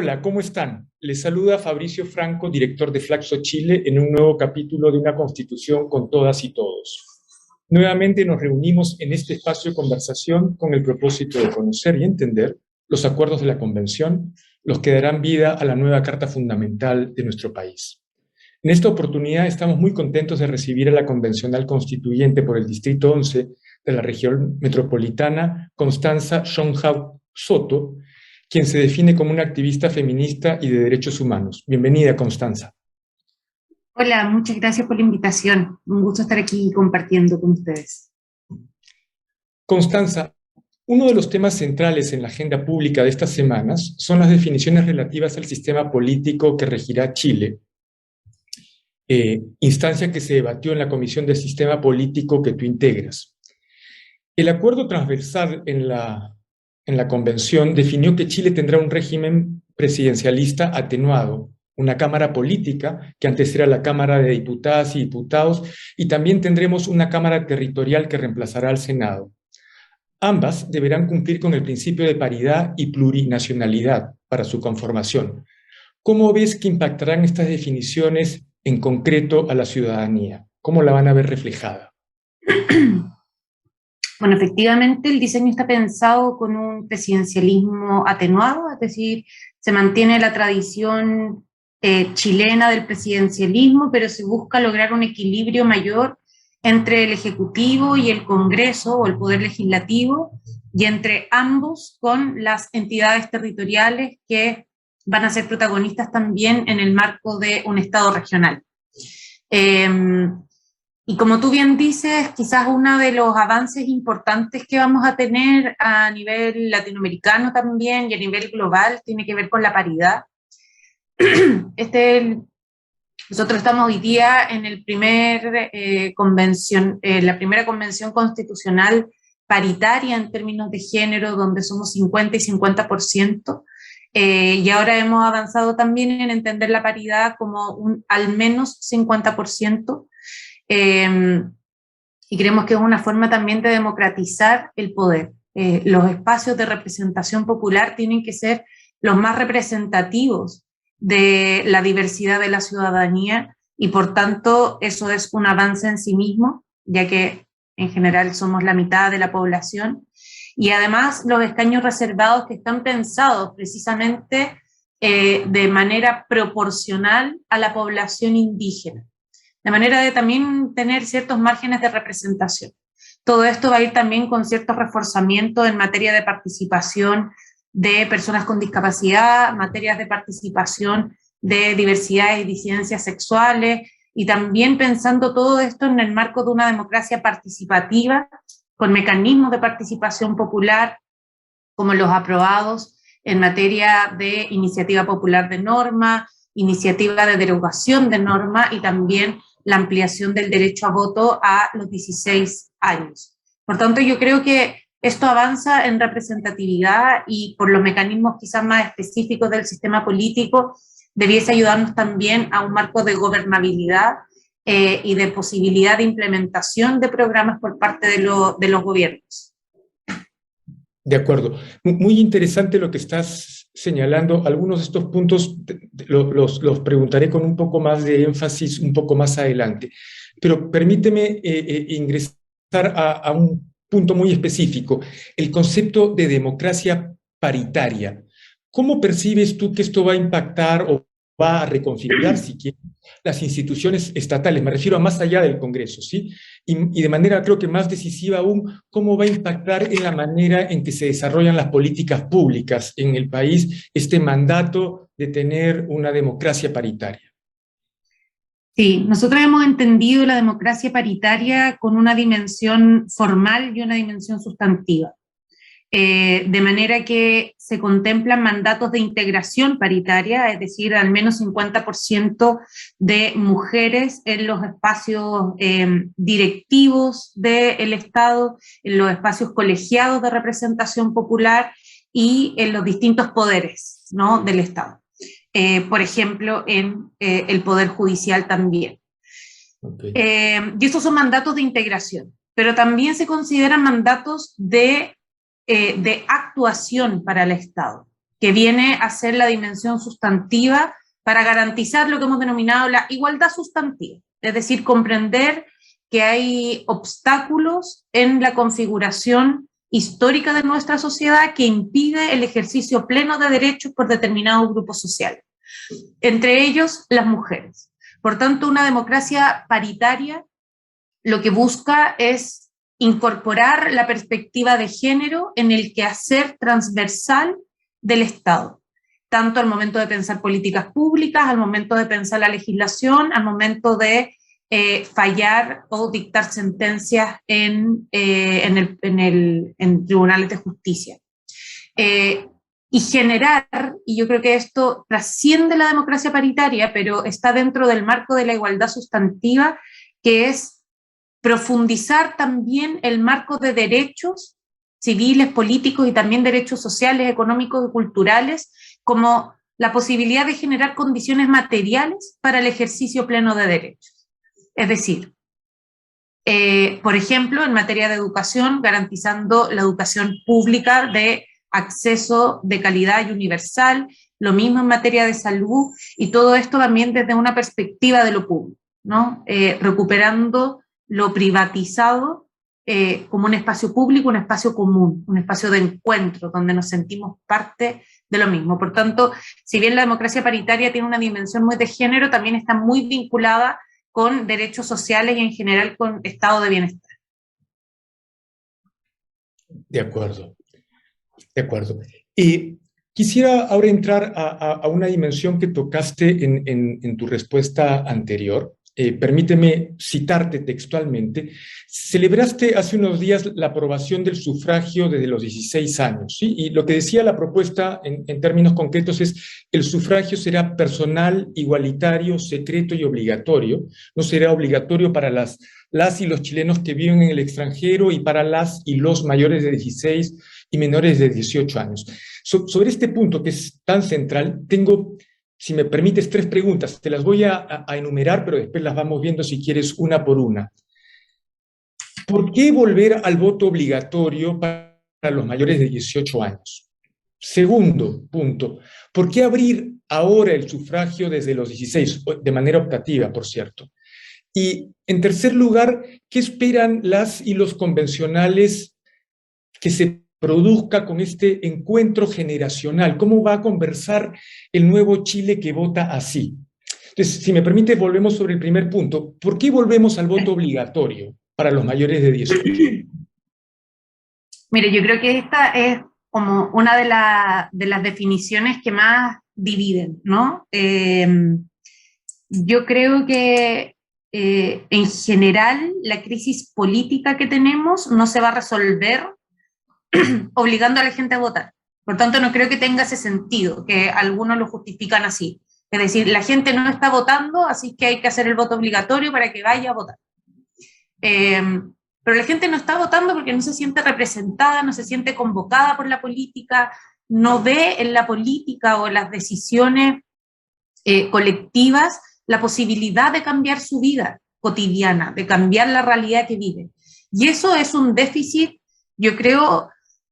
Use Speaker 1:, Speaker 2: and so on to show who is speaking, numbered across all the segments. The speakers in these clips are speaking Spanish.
Speaker 1: Hola, ¿cómo están? Les saluda Fabricio Franco, director de Flaxo Chile, en un nuevo capítulo de Una Constitución con todas y todos. Nuevamente nos reunimos en este espacio de conversación con el propósito de conocer y entender los acuerdos de la Convención, los que darán vida a la nueva Carta Fundamental de nuestro país. En esta oportunidad estamos muy contentos de recibir a la convencional constituyente por el Distrito 11 de la región metropolitana, Constanza Shonhau Soto, quien se define como una activista feminista y de derechos humanos. Bienvenida, Constanza.
Speaker 2: Hola, muchas gracias por la invitación. Un gusto estar aquí compartiendo con ustedes.
Speaker 1: Constanza, uno de los temas centrales en la agenda pública de estas semanas son las definiciones relativas al sistema político que regirá Chile, instancia que se debatió en la Comisión del Sistema Político que tú integras. El acuerdo transversal en la Convención definió que Chile tendrá un régimen presidencialista atenuado, una Cámara política, que antes era la Cámara de Diputadas y Diputados, y también tendremos una Cámara territorial que reemplazará al Senado. Ambas deberán cumplir con el principio de paridad y plurinacionalidad para su conformación. ¿Cómo ves que impactarán estas definiciones en concreto a la ciudadanía? ¿Cómo la van a ver reflejada?
Speaker 2: Bueno, efectivamente el diseño está pensado con un presidencialismo atenuado, es decir, se mantiene la tradición chilena del presidencialismo, pero se busca lograr un equilibrio mayor entre el Ejecutivo y el Congreso o el Poder Legislativo, y entre ambos con las entidades territoriales que van a ser protagonistas también en el marco de un Estado regional. Y como tú bien dices, quizás uno de los avances importantes que vamos a tener a nivel latinoamericano también y a nivel global tiene que ver con la paridad. Nosotros estamos hoy día en la primera convención constitucional paritaria en términos de género, donde somos 50 y 50%, y ahora hemos avanzado también en entender la paridad como un al menos 50%, y creemos que es una forma también de democratizar el poder. Los espacios de representación popular tienen que ser los más representativos de la diversidad de la ciudadanía, y por tanto eso es un avance en sí mismo, ya que en general somos la mitad de la población, y además los escaños reservados que están pensados precisamente de manera proporcional a la población indígena, de manera de también tener ciertos márgenes de representación. Todo esto va a ir también con ciertos reforzamientos en materia de participación de personas con discapacidad, materias de participación de diversidad y disidencias sexuales, y también pensando todo esto en el marco de una democracia participativa, con mecanismos de participación popular, como los aprobados en materia de iniciativa popular de norma, iniciativa de derogación de norma, y también la ampliación del derecho a voto a los 16 años. Por tanto, yo creo que esto avanza en representatividad, y por los mecanismos quizás más específicos del sistema político debiese ayudarnos también a un marco de gobernabilidad y de posibilidad de implementación de programas por parte de los gobiernos.
Speaker 1: De acuerdo. Muy interesante lo que estás señalando. Algunos de estos puntos los preguntaré con un poco más de énfasis un poco más adelante. Pero permíteme ingresar a un punto muy específico, el concepto de democracia paritaria. ¿Cómo percibes tú que esto va a impactar o va a reconfigurar, si quieres, las instituciones estatales? Me refiero a más allá del Congreso, ¿sí? Y de manera, creo que más decisiva aún, ¿cómo va a impactar en la manera en que se desarrollan las políticas públicas en el país este mandato de tener una democracia paritaria?
Speaker 2: Sí, nosotros hemos entendido la democracia paritaria con una dimensión formal y una dimensión sustantiva. De manera que se contemplan mandatos de integración paritaria, es decir, al menos 50% de mujeres en los espacios directivos del Estado, en los espacios colegiados de representación popular y en los distintos poderes, ¿no?, del Estado. Por ejemplo, en el Poder Judicial también.
Speaker 1: Okay.
Speaker 2: Y estos son mandatos de integración, pero también se consideran mandatos de actuación para el Estado. que viene a ser la dimensión sustantiva para garantizar lo que hemos denominado la igualdad sustantiva, es decir, comprender que hay obstáculos en la configuración histórica de nuestra sociedad que impide el ejercicio pleno de derechos por determinados grupos sociales, entre ellos las mujeres. Por tanto, una democracia paritaria lo que busca es incorporar la perspectiva de género en el quehacer transversal del Estado, tanto al momento de pensar políticas públicas, al momento de pensar la legislación, al momento de fallar o dictar sentencias en tribunales de justicia. Y generar, y yo creo que esto trasciende la democracia paritaria, pero está dentro del marco de la igualdad sustantiva, que es profundizar también el marco de derechos civiles, políticos y también derechos sociales, económicos y culturales, como la posibilidad de generar condiciones materiales para el ejercicio pleno de derechos. Es decir, por ejemplo, en materia de educación, garantizando la educación pública de acceso de calidad y universal, lo mismo en materia de salud, y todo esto también desde una perspectiva de lo público, ¿no? Recuperando lo privatizado como un espacio público, un espacio común, un espacio de encuentro, donde nos sentimos parte de lo mismo. Por tanto, si bien la democracia paritaria tiene una dimensión muy de género, también está muy vinculada con derechos sociales y en general con estado de bienestar.
Speaker 1: De acuerdo, de acuerdo. Y quisiera ahora entrar a una dimensión que tocaste en tu respuesta anterior. Permíteme citarte textualmente. Celebraste hace unos días la aprobación del sufragio desde los 16 años, ¿sí? Y lo que decía la propuesta en términos concretos es: el sufragio será personal, igualitario, secreto y obligatorio. No será obligatorio para las y los chilenos que viven en el extranjero y para las y los mayores de 16 y menores de 18 años. Sobre este punto, que es tan central, tengo, si me permites, 3 preguntas. Te las voy a enumerar, pero después las vamos viendo, si quieres, una por una. ¿Por qué volver al voto obligatorio para los mayores de 18 años? Segundo punto, ¿por qué abrir ahora el sufragio desde los 16, de manera optativa, por cierto? Y, en tercer lugar, ¿qué esperan las y los convencionales que se produzca con este encuentro generacional? ¿Cómo va a conversar el nuevo Chile que vota así? Entonces, si me permite, volvemos sobre el primer punto. ¿Por qué volvemos al voto obligatorio para los mayores de 18?
Speaker 2: Mire, yo creo que esta es como una de las definiciones que más dividen, ¿no? Yo creo que en general la crisis política que tenemos no se va a resolver obligando a la gente a votar. Por tanto, no creo que tenga ese sentido, que algunos lo justifican así. Es decir, la gente no está votando, así que hay que hacer el voto obligatorio para que vaya a votar. Pero la gente no está votando porque no se siente representada, no se siente convocada por la política, no ve en la política o en las decisiones colectivas la posibilidad de cambiar su vida cotidiana, de cambiar la realidad que vive. Y eso es un déficit, yo creo,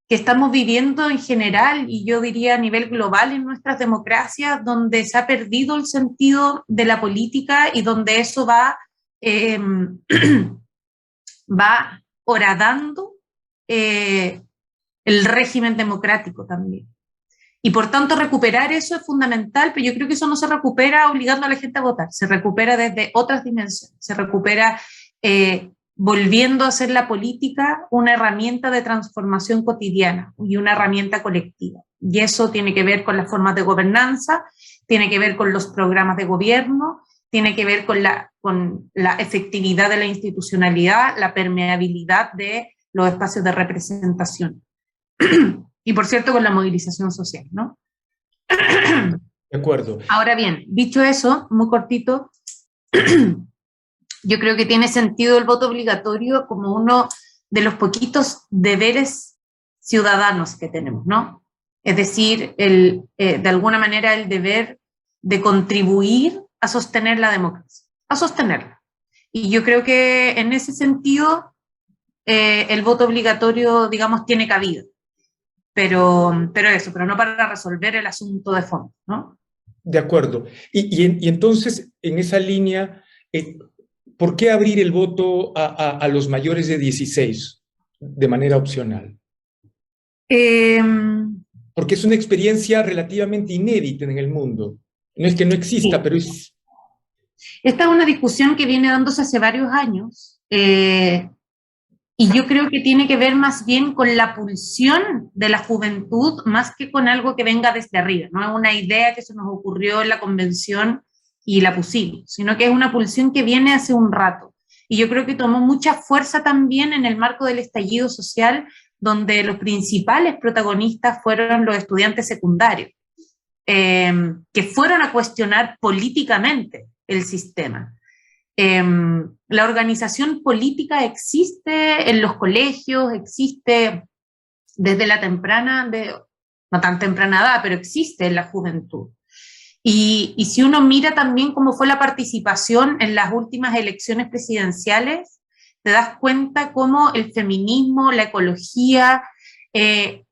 Speaker 2: que estamos viviendo en general, y yo diría a nivel global en nuestras democracias, donde se ha perdido el sentido de la política y donde eso va horadando el régimen democrático también. Y por tanto recuperar eso es fundamental, pero yo creo que eso no se recupera obligando a la gente a votar, se recupera desde otras dimensiones, se recupera volviendo a ser la política una herramienta de transformación cotidiana y una herramienta colectiva. Y eso tiene que ver con las formas de gobernanza, tiene que ver con los programas de gobierno, tiene que ver con la efectividad de la institucionalidad, la permeabilidad de los espacios de representación. Y por cierto, con la movilización social, ¿no?
Speaker 1: De acuerdo.
Speaker 2: Ahora bien, dicho eso, muy cortito, yo creo que tiene sentido el voto obligatorio como uno de los poquitos deberes ciudadanos que tenemos, ¿no? Es decir, de alguna manera el deber de contribuir a sostener la democracia, a sostenerla. Y yo creo que en ese sentido el voto obligatorio, digamos, tiene cabida. pero no para resolver el asunto de fondo, ¿no?
Speaker 1: De acuerdo. Y entonces, en esa línea, ¿por qué abrir el voto a los mayores de 16 de manera opcional?
Speaker 2: Eh,
Speaker 1: Porque es una experiencia relativamente inédita en el mundo. No es que no exista,
Speaker 2: sí.
Speaker 1: pero es...
Speaker 2: Esta es una discusión que viene dándose hace varios años, y yo creo que tiene que ver más bien con la pulsión de la juventud, más que con algo que venga desde arriba. No es una idea que se nos ocurrió en la convención y la pusimos, sino que es una pulsión que viene hace un rato. Y yo creo que tomó mucha fuerza también en el marco del estallido social, donde los principales protagonistas fueron los estudiantes secundarios, que fueron a cuestionar políticamente el sistema. La organización política existe en los colegios, existe desde la temprana, no tan temprana edad, pero existe en la juventud. Y si uno mira también cómo fue la participación en las últimas elecciones presidenciales, te das cuenta cómo el feminismo, la ecología,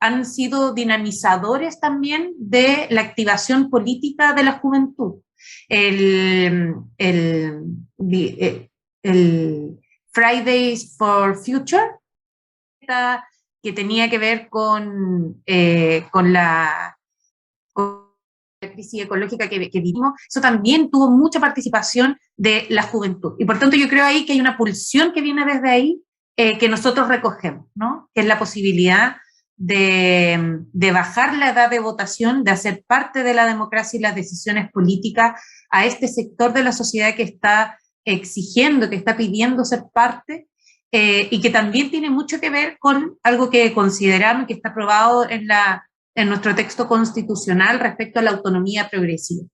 Speaker 2: han sido dinamizadores también de la activación política de la juventud. El Fridays for Future, que tenía que ver con la crisis ecológica que vivimos, eso también tuvo mucha participación de la juventud. Y por tanto yo creo ahí que hay una pulsión que viene desde ahí, que nosotros recogemos, ¿no? Que es la posibilidad de bajar la edad de votación, de hacer parte de la democracia y las decisiones políticas a este sector de la sociedad que está exigiendo, que está pidiendo ser parte, y que también tiene mucho que ver con algo que consideramos que está aprobado en nuestro texto constitucional respecto a la autonomía progresiva.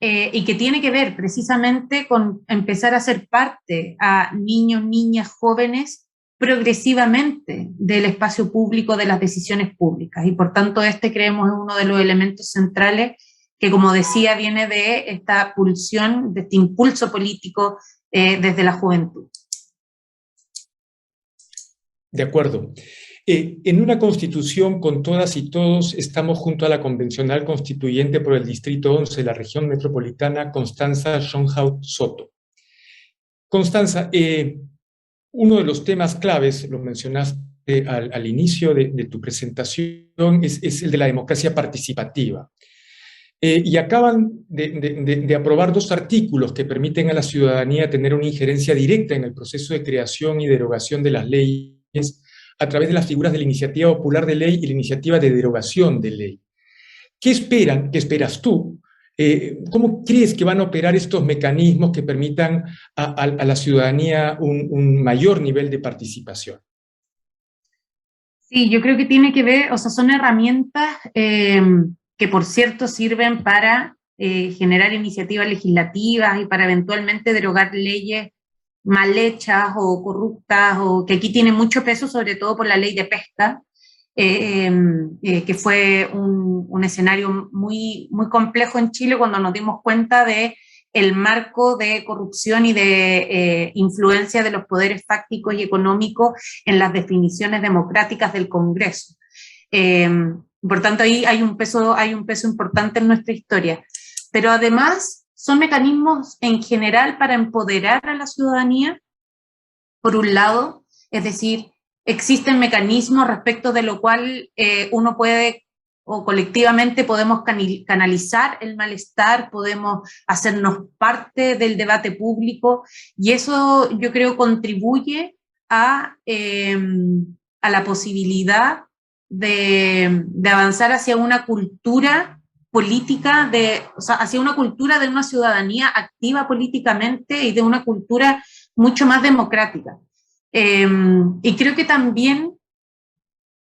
Speaker 2: Y que tiene que ver precisamente con empezar a hacer parte a niños, niñas, jóvenes progresivamente del espacio público, de las decisiones públicas. Y por tanto creemos es uno de los elementos centrales que, como decía, viene de esta pulsión, de este impulso político desde la juventud.
Speaker 1: De acuerdo. En una constitución con todas y todos estamos junto a la convencional constituyente por el Distrito 11 de la región metropolitana, Constanza Schönhaut Soto. Constanza, uno de los temas claves, lo mencionaste al inicio de tu presentación, es el de la democracia participativa. Y acaban de aprobar 2 artículos que permiten a la ciudadanía tener una injerencia directa en el proceso de creación y derogación de las leyes a través de las figuras de la iniciativa popular de ley y la iniciativa de derogación de ley. ¿Qué esperas tú? ¿Cómo crees que van a operar estos mecanismos que permitan a la ciudadanía un mayor nivel de participación?
Speaker 2: Sí, yo creo que tiene que ver, o sea, son herramientas que, por cierto, sirven para generar iniciativas legislativas y para eventualmente derogar leyes mal hechas o corruptas, o que aquí tiene mucho peso, sobre todo por la ley de pesca, que fue un escenario muy, muy complejo en Chile cuando nos dimos cuenta de el marco de corrupción y de influencia de los poderes fácticos y económicos en las definiciones democráticas del Congreso. Por tanto, ahí hay un peso importante en nuestra historia. Pero además son mecanismos en general para empoderar a la ciudadanía, por un lado, es decir, existen mecanismos respecto de lo cual uno puede, o colectivamente podemos canalizar el malestar, podemos hacernos parte del debate público, y eso yo creo contribuye a la posibilidad de avanzar hacia una cultura política, o sea, hacia una cultura de una ciudadanía activa políticamente y de una cultura mucho más democrática. Y creo que también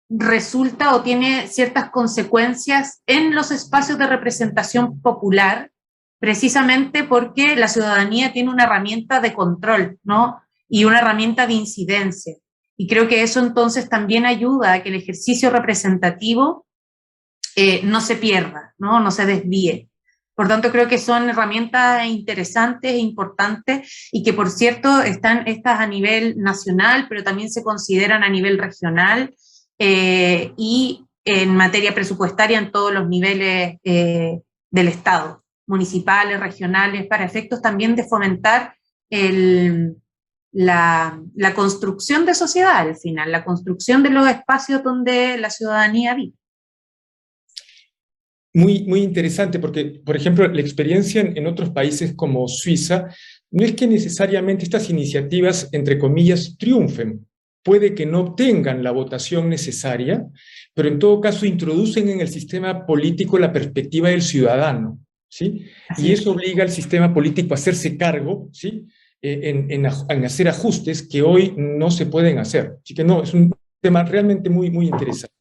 Speaker 2: resulta o tiene ciertas consecuencias en los espacios de representación popular, precisamente porque la ciudadanía tiene una herramienta de control, ¿no? Y una herramienta de incidencia. Y creo que eso entonces también ayuda a que el ejercicio representativo no se pierda, no se desvíe. Por tanto, creo que son herramientas interesantes e importantes y que, por cierto, están estas a nivel nacional, pero también se consideran a nivel regional, y en materia presupuestaria en todos los niveles del Estado, municipales, regionales, para efectos también de fomentar la construcción de sociedad al final, la construcción de los espacios donde la ciudadanía vive.
Speaker 1: Muy interesante, porque, por ejemplo, la experiencia en otros países como Suiza no es que necesariamente estas iniciativas, entre comillas, triunfen. Puede que no obtengan la votación necesaria, pero en todo caso introducen en el sistema político la perspectiva del ciudadano, ¿sí? Y eso obliga al sistema político a hacerse cargo, ¿sí? En hacer ajustes que hoy no se pueden hacer. Así que no, es un tema realmente muy interesante.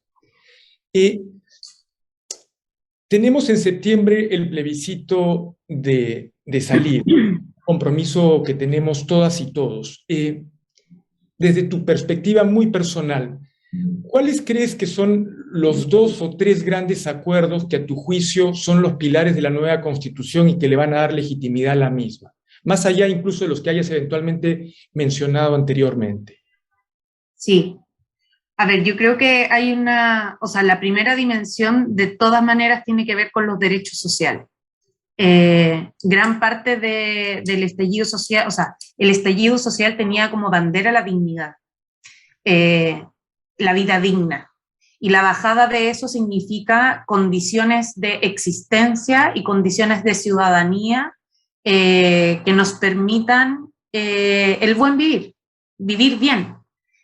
Speaker 1: Tenemos en septiembre el plebiscito de salir, compromiso que tenemos todas y todos. Desde tu perspectiva muy personal, ¿cuáles crees que son los 2 o 3 grandes acuerdos que a tu juicio son los pilares de la nueva Constitución y que le van a dar legitimidad a la misma? Más allá incluso de los que hayas eventualmente mencionado anteriormente.
Speaker 2: Sí. A ver, yo creo que hay la primera dimensión de todas maneras tiene que ver con los derechos sociales. Gran parte del estallido social, el estallido social tenía como bandera la dignidad, la vida digna. Y la bajada de eso significa condiciones de existencia y condiciones de ciudadanía que nos permitan el buen vivir, vivir bien,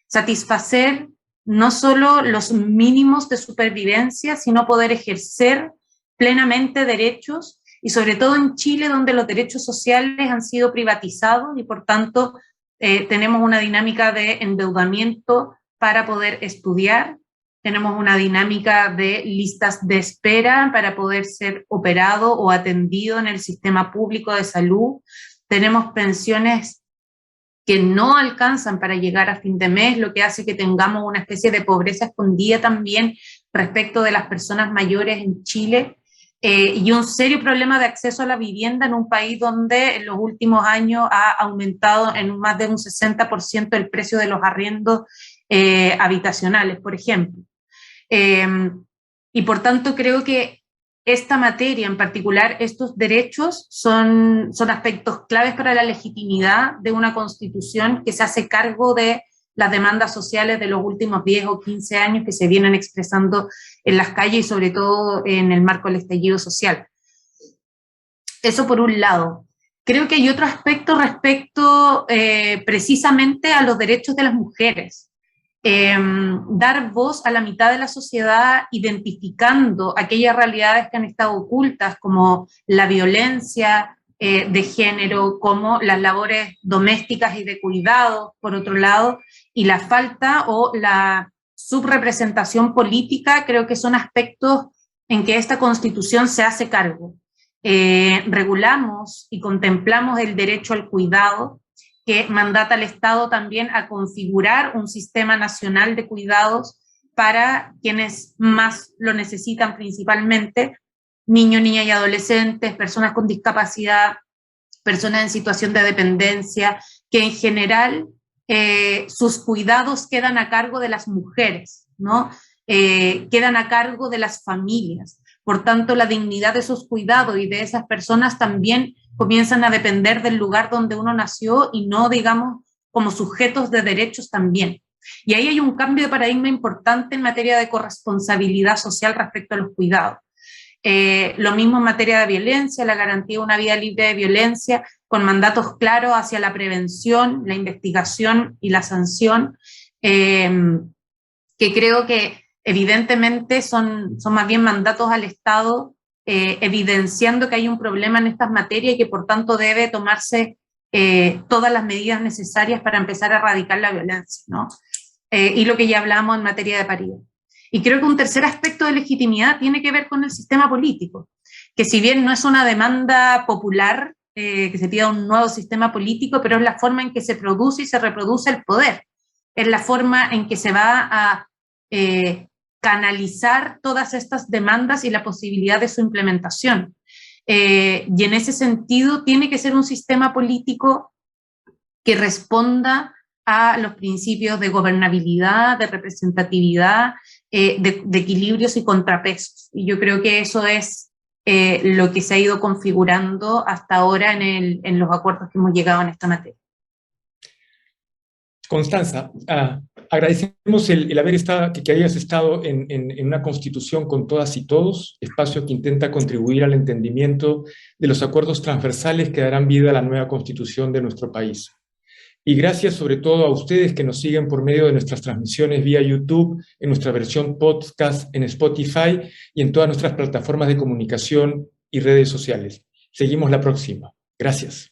Speaker 2: satisfacer no solo los mínimos de supervivencia, sino poder ejercer plenamente derechos, y sobre todo en Chile, donde los derechos sociales han sido privatizados y por tanto tenemos una dinámica de endeudamiento para poder estudiar, tenemos una dinámica de listas de espera para poder ser operado o atendido en el sistema público de salud, tenemos pensiones que no alcanzan para llegar a fin de mes, lo que hace que tengamos una especie de pobreza escondida también respecto de las personas mayores en Chile, y un serio problema de acceso a la vivienda en un país donde en los últimos años ha aumentado en más de un 60% el precio de los arriendos habitacionales, por ejemplo. Y por tanto creo que esta materia en particular, estos derechos son aspectos claves para la legitimidad de una constitución que se hace cargo de las demandas sociales de los últimos 10 o 15 años que se vienen expresando en las calles y sobre todo en el marco del estallido social. Eso por un lado. Creo que hay otro aspecto respecto precisamente a los derechos de las mujeres. Dar voz a la mitad de la sociedad identificando aquellas realidades que han estado ocultas como la violencia de género, como las labores domésticas y de cuidado, por otro lado, y la falta o la subrepresentación política, creo que son aspectos en que esta Constitución se hace cargo. Regulamos y contemplamos el derecho al cuidado, que mandata al Estado también a configurar un sistema nacional de cuidados para quienes más lo necesitan, principalmente niños, niñas y adolescentes, personas con discapacidad, personas en situación de dependencia, que en general sus cuidados quedan a cargo de las mujeres, ¿no? Quedan a cargo de las familias. Por tanto, la dignidad de esos cuidados y de esas personas también comienzan a depender del lugar donde uno nació y no, digamos, como sujetos de derechos también. Y ahí hay un cambio de paradigma importante en materia de corresponsabilidad social respecto a los cuidados. Lo mismo en materia de violencia, la garantía de una vida libre de violencia, con mandatos claros hacia la prevención, la investigación y la sanción, que creo que evidentemente son más bien mandatos al Estado, evidenciando que hay un problema en estas materias y que por tanto debe tomarse todas las medidas necesarias para empezar a erradicar la violencia, ¿no? Y lo que ya hablamos en materia de paridad. Y creo que un tercer aspecto de legitimidad tiene que ver con el sistema político, que si bien no es una demanda popular, que se pida un nuevo sistema político, pero es la forma en que se produce y se reproduce el poder, es la forma en que se va a canalizar todas estas demandas y la posibilidad de su implementación. Y en ese sentido tiene que ser un sistema político que responda a los principios de gobernabilidad, de representatividad, de equilibrios y contrapesos. Y yo creo que eso es lo que se ha ido configurando hasta ahora en los acuerdos que hemos llegado en esta materia.
Speaker 1: Constanza, agradecemos el haber estado, que hayas estado en una constitución con todas y todos, espacio que intenta contribuir al entendimiento de los acuerdos transversales que darán vida a la nueva constitución de nuestro país. Y gracias sobre todo a ustedes que nos siguen por medio de nuestras transmisiones vía YouTube, en nuestra versión podcast en Spotify y en todas nuestras plataformas de comunicación y redes sociales. Seguimos la próxima. Gracias.